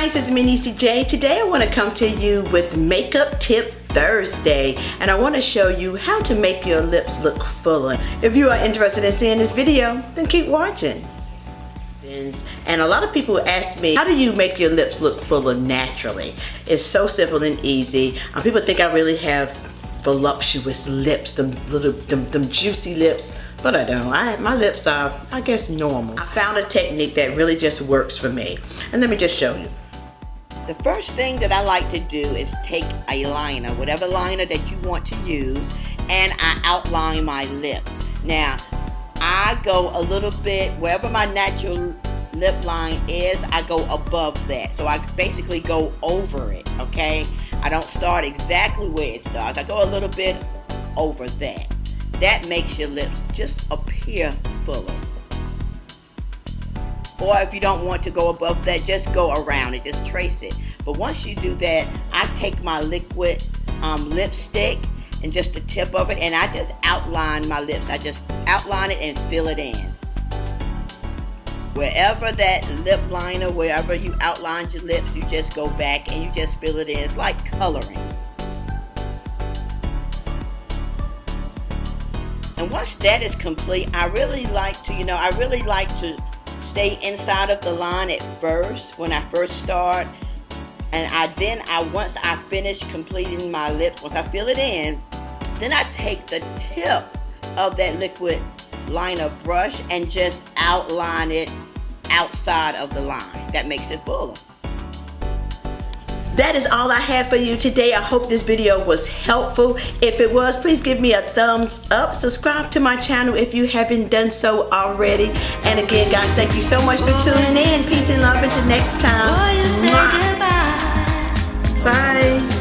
This is me, NeeCJae. Today I want to come to you with Makeup Tip Thursday, and I want to show you how to make your lips look fuller. If you are interested in seeing this video, then keep watching. And a lot of people ask me, how do you make your lips look fuller naturally? It's so simple and easy. People think I really have voluptuous lips, them juicy lips, but I don't. My lips are, I guess, normal. I found a technique that really just works for me, and let me just show you. The first thing that I like to do is take a liner, whatever liner that you want to use, and I outline my lips. Now, I go a little bit, wherever my natural lip line is, I go above that. So I basically go over it, okay? I don't start exactly where it starts. I go a little bit over that. That makes your lips just appear fuller. Or if you don't want to go above that, just go around it, just trace it. But once you do that, I take my liquid lipstick and just the tip of it, and I just outline my lips. I just outline it and fill it in. Wherever that lip liner, wherever you outlined your lips, you just go back and you just fill it in. It's like coloring. And once that is complete, I really like to, stay inside of the line at first, when I first start. And once I finish completing my lips, once I fill it in, then I take the tip of that liquid liner brush and just outline it outside of the line. That makes it fuller. That is all I have for you today. I hope this video was helpful. If it was, please give me a thumbs up. Subscribe to my channel if you haven't done so already. And again, guys, thank you so much for tuning in. Peace and love until next time. Bye.